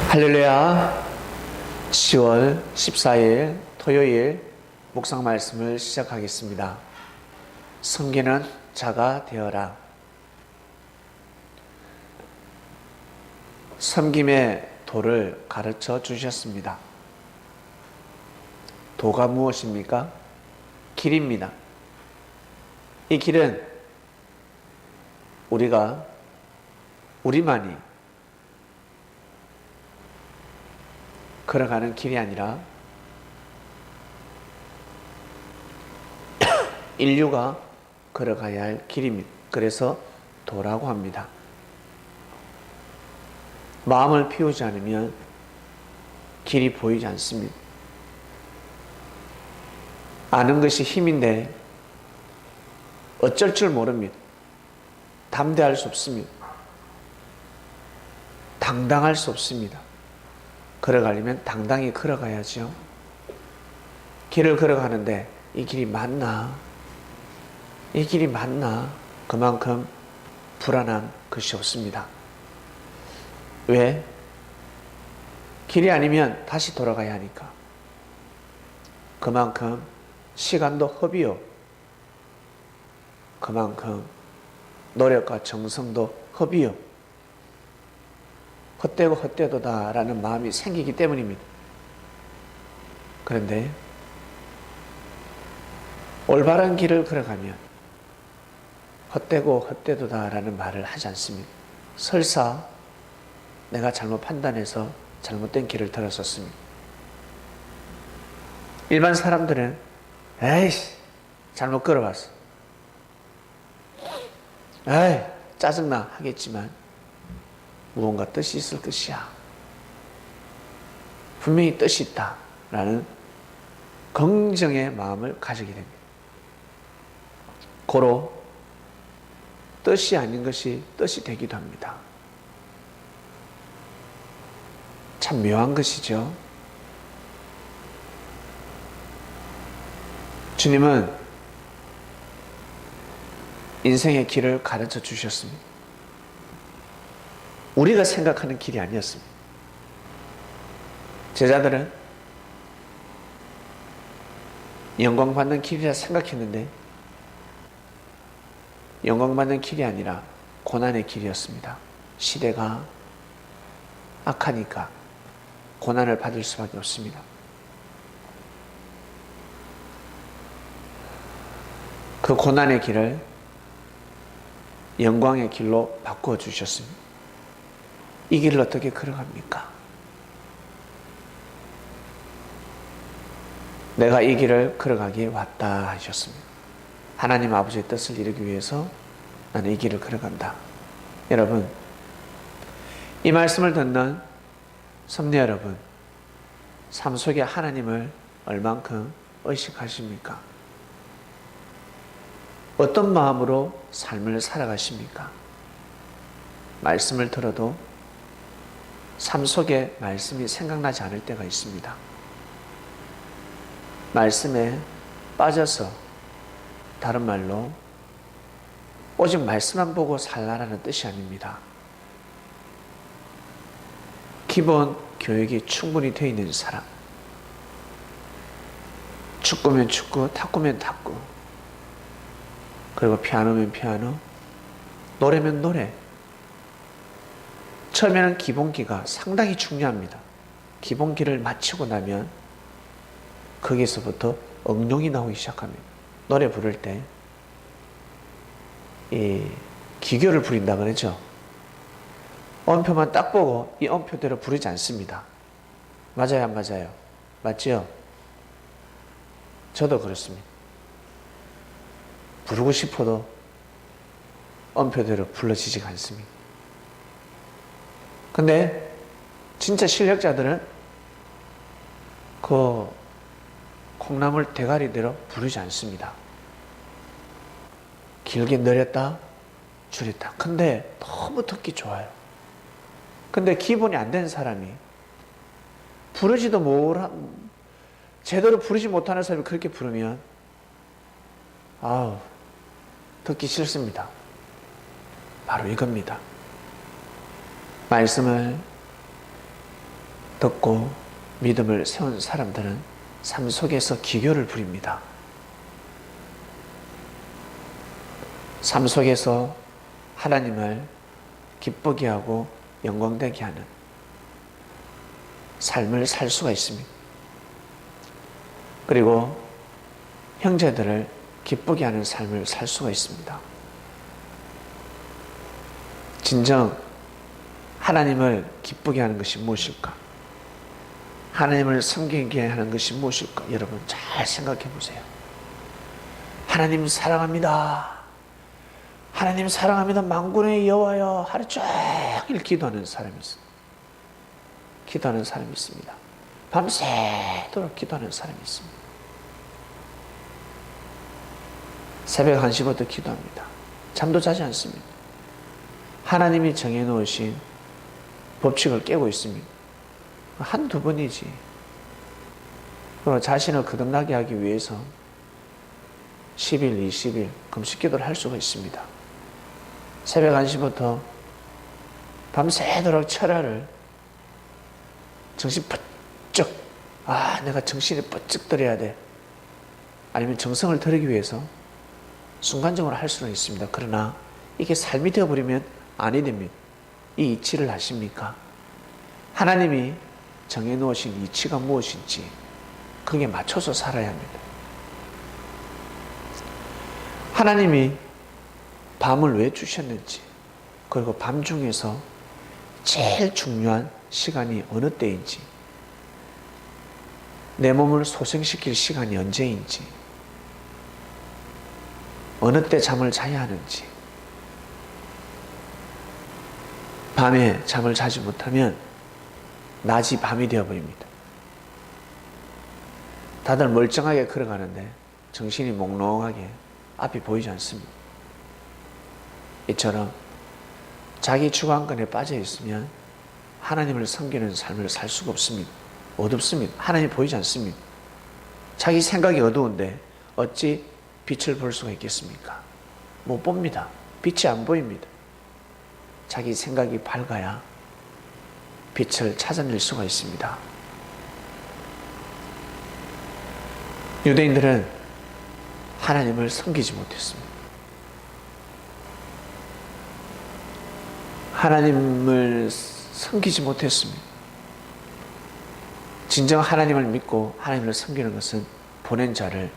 할렐루야. 10월 14일 토요일 묵상 말씀을 시작하겠습니다. 섬기는 자가 되어라. 섬김의 도를 가르쳐 주셨습니다. 도가 무엇입니까? 길입니다. 이 길은 우리만이 걸어가는 길이 아니라 인류가 걸어가야 할 길입니다. 그래서 도라고 합니다. 마음을 피우지 않으면 길이 보이지 않습니다. 아는 것이 힘인데 어쩔 줄 모릅니다. 담대할 수 없습니다. 당당할 수 없습니다. 걸어가려면 당당히 걸어가야죠. 길을 걸어가는데 이 길이 맞나? 이 길이 맞나? 그만큼 불안한 것이 없습니다. 왜? 길이 아니면 다시 돌아가야 하니까. 그만큼 시간도 허비요. 그만큼 노력과 정성도 허비요. 헛되고 헛되도다 라는 마음이 생기기 때문입니다. 그런데 올바른 길을 걸어가면 헛되고 헛되도다 라는 말을 하지 않습니다. 설사 내가 잘못 판단해서 잘못된 길을 들었었습니다. 일반 사람들은 에이씨 잘못 걸어왔어, 에이 짜증나 하겠지만 무언가 뜻이 있을 것이야. 분명히 뜻이 있다 라는 긍정의 마음을 가지게 됩니다. 고로 뜻이 아닌 것이 뜻이 되기도 합니다. 참 묘한 것이죠. 주님은 인생의 길을 가르쳐 주셨습니다. 우리가 생각하는 길이 아니었습니다. 제자들은 영광받는 길이라 생각했는데 영광받는 길이 아니라 고난의 길이었습니다. 시대가 악하니까 고난을 받을 수밖에 없습니다. 그 고난의 길을 영광의 길로 바꾸어 주셨습니다. 이 길을 어떻게 걸어갑니까? 내가 이 길을 걸어가기에 왔다 하셨습니다. 하나님 아버지의 뜻을 이루기 위해서 나는 이 길을 걸어간다. 여러분, 이 말씀을 듣는 성도 여러분, 삶 속에 하나님을 얼만큼 의식하십니까? 어떤 마음으로 삶을 살아가십니까? 말씀을 들어도 삶 속에 말씀이 생각나지 않을 때가 있습니다. 말씀에 빠져서, 다른 말로 오직 말씀만 보고 살라라는 뜻이 아닙니다. 기본 교육이 충분히 되어 있는 사람, 축구면 축구, 탁구면 탁구, 그리고 피아노면 피아노, 노래면 노래. 처음에는 기본기가 상당히 중요합니다. 기본기를 마치고 나면 거기서부터 응용이 나오기 시작합니다. 노래 부를 때 이 기교를 부린다 그러죠. 엄표만 딱 보고 이 엄표대로 부르지 않습니다. 맞아요, 안 맞아요? 맞죠? 저도 그렇습니다. 부르고 싶어도 엄표대로 불러지지가 않습니다. 근데 진짜 실력자들은 그 콩나물 대가리대로 부르지 않습니다. 길게 늘렸다 줄였다. 근데 너무 듣기 좋아요. 근데 기본이 안 된 사람이 제대로 부르지 못하는 사람이 그렇게 부르면 듣기 싫습니다. 바로 이겁니다. 말씀을 듣고 믿음을 세운 사람들은 삶 속에서 기교를 부립니다. 삶 속에서 하나님을 기쁘게 하고 영광되게 하는 삶을 살 수가 있습니다. 그리고 형제들을 기쁘게 하는 삶을 살 수가 있습니다. 진정 하나님을 기쁘게 하는 것이 무엇일까? 하나님을 섬기게 하는 것이 무엇일까? 여러분 잘 생각해 보세요. 하나님 사랑합니다. 하나님 사랑합니다. 만군의 여호와여 하루 종일 기도하는 사람이 있습니다. 기도하는 사람이 있습니다. 밤새도록 기도하는 사람이 있습니다. 새벽 1시부터 기도합니다. 잠도 자지 않습니다. 하나님이 정해놓으신 법칙을 깨고 있습니다. 한두 번이지. 그리고 자신을 거듭나게 하기 위해서 10일, 20일 금식 기도를 할 수가 있습니다. 새벽 1시부터 밤새도록 철야를 정신 번쩍, 내가 정신이 번쩍 들어야 돼. 아니면 정성을 들이기 위해서 순간적으로 할 수는 있습니다. 그러나 이게 삶이 되어버리면 아니 됩니다. 이 이치를 아십니까? 하나님이 정해놓으신 이치가 무엇인지 거기에 맞춰서 살아야 합니다. 하나님이 밤을 왜 주셨는지, 그리고 밤 중에서 제일 중요한 시간이 어느 때인지, 내 몸을 소생시킬 시간이 언제인지, 어느 때 잠을 자야 하는지, 밤에 잠을 자지 못하면 낮이 밤이 되어버립니다. 다들 멀쩡하게 걸어가는데 정신이 몽롱하게 앞이 보이지 않습니다. 이처럼 자기 주관권에 빠져 있으면 하나님을 섬기는 삶을 살 수가 없습니다. 어둡습니다. 하나님이 보이지 않습니다. 자기 생각이 어두운데 어찌 빛을 볼 수가 있겠습니까? 못 봅니다. 빛이 안 보입니다. 자기 생각이 밝아야 빛을 찾아낼 수가 있습니다. 유대인들은 하나님을 섬기지 못했습니다. 하나님을 섬기지 못했습니다. 진정 하나님을 믿고 하나님을 섬기는 것은 보낸 자를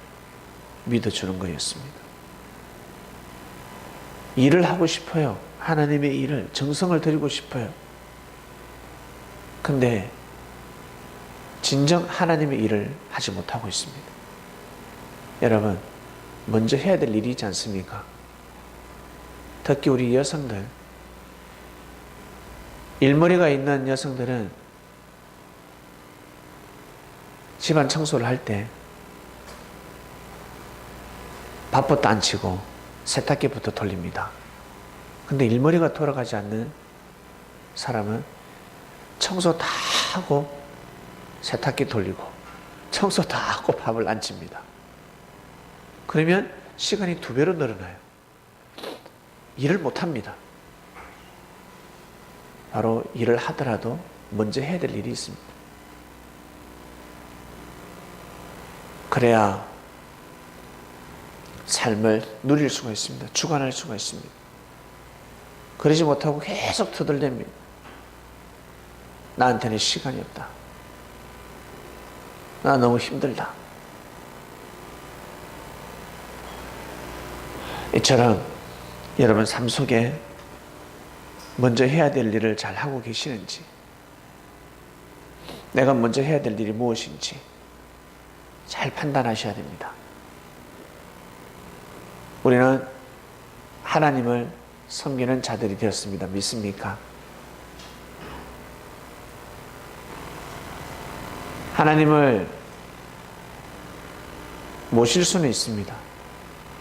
믿어주는 거였습니다. 일을 하고 싶어요. 하나님의 일을, 정성을 들이고 싶어요. 근데 진정 하나님의 일을 하지 못하고 있습니다. 여러분, 먼저 해야 될 일이 있지 않습니까? 특히 우리 여성들, 일머리가 있는 여성들은 집안 청소를 할 때 밥부터 안 치고 세탁기부터 돌립니다. 근데 일머리가 돌아가지 않는 사람은 청소 다 하고 세탁기 돌리고 청소 다 하고 밥을 안 칩니다. 그러면 시간이 2배로 늘어나요. 일을 못합니다. 바로 일을 하더라도 먼저 해야 될 일이 있습니다. 그래야 삶을 누릴 수가 있습니다. 주관할 수가 있습니다. 그러지 못하고 계속 터덜댑니다. 나한테는 시간이 없다. 나 너무 힘들다. 이처럼 여러분 삶 속에 먼저 해야 될 일을 잘 하고 계시는지, 내가 먼저 해야 될 일이 무엇인지 잘 판단하셔야 됩니다. 우리는 하나님을 섬기는 자들이 되었습니다. 믿습니까? 하나님을 모실 수는 있습니다.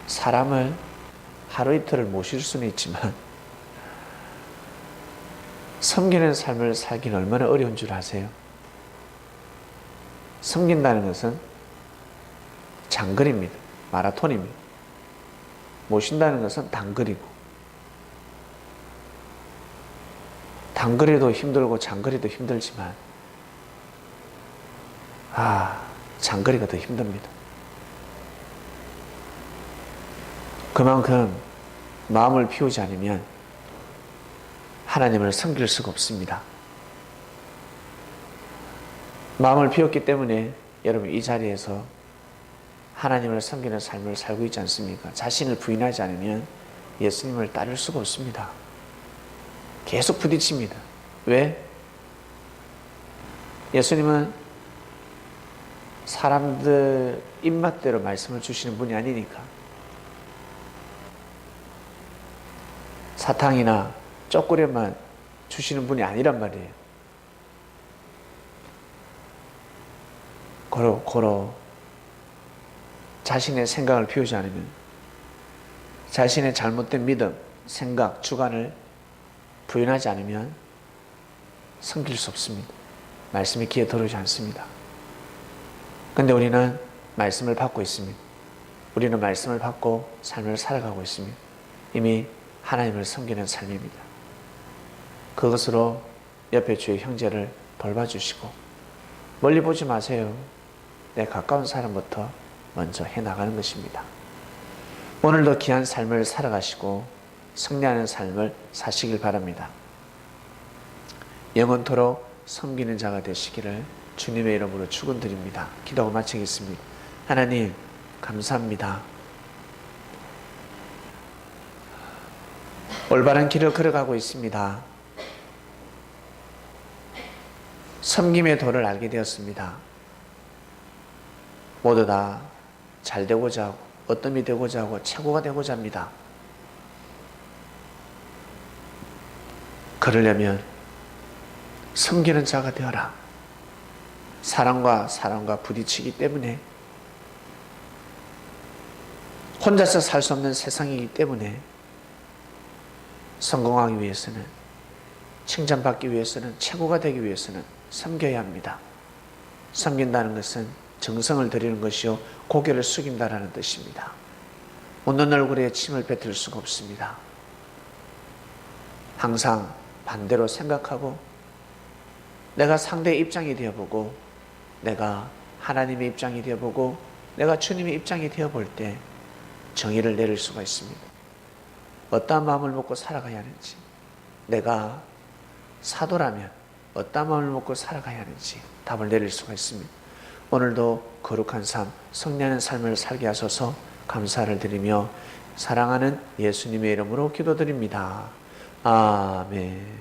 사람을 하루 이틀을 모실 수는 있지만 섬기는 삶을 살기는 얼마나 어려운 줄 아세요? 섬긴다는 것은 장거리입니다. 마라톤입니다. 모신다는 것은 단거리고, 단거리도 힘들고 장거리도 힘들지만 장거리가 더 힘듭니다. 그만큼 마음을 피우지 않으면 하나님을 섬길 수가 없습니다. 마음을 피웠기 때문에 여러분 이 자리에서 하나님을 섬기는 삶을 살고 있지 않습니까? 자신을 부인하지 않으면 예수님을 따를 수가 없습니다. 계속 부딪힙니다. 왜? 예수님은 사람들 입맛대로 말씀을 주시는 분이 아니니까. 사탕이나 쪼꼬리만 주시는 분이 아니란 말이에요. 고로 자신의 생각을 피우지 않으면, 자신의 잘못된 믿음, 생각, 주관을 부인하지 않으면 섬길 수 없습니다. 말씀이 귀에 들어오지 않습니다. 근데 우리는 말씀을 받고 있습니다. 우리는 말씀을 받고 삶을 살아가고 있습니다. 이미 하나님을 섬기는 삶입니다. 그것으로 옆에 주의 형제를 돌봐주시고, 멀리 보지 마세요. 내 가까운 사람부터 먼저 해나가는 것입니다. 오늘도 귀한 삶을 살아가시고 승리하는 삶을 사시길 바랍니다. 영원토록 섬기는 자가 되시기를 주님의 이름으로 축원드립니다. 기도하고 마치겠습니다. 하나님 감사합니다. 올바른 길을 걸어가고 있습니다. 섬김의 도를 알게 되었습니다. 모두 다 잘 되고자 하고 어떤이 되고자 하고 최고가 되고자 합니다. 그러려면 섬기는 자가 되어라. 사람과 부딪히기 때문에, 혼자서 살 수 없는 세상이기 때문에 성공하기 위해서는, 칭찬받기 위해서는, 최고가 되기 위해서는 섬겨야 합니다. 섬긴다는 것은 정성을 들이는 것이요 고개를 숙인다라는 뜻입니다. 웃는 얼굴에 침을 뱉을 수가 없습니다. 항상 반대로 생각하고 내가 상대의 입장이 되어보고, 내가 하나님의 입장이 되어보고, 내가 주님의 입장이 되어볼 때 정의를 내릴 수가 있습니다. 어떠한 마음을 먹고 살아가야 하는지, 내가 사도라면 어떠한 마음을 먹고 살아가야 하는지 답을 내릴 수가 있습니다. 오늘도 거룩한 삶, 승리하는 삶을 살게 하소서 감사를 드리며 사랑하는 예수님의 이름으로 기도드립니다. 아멘.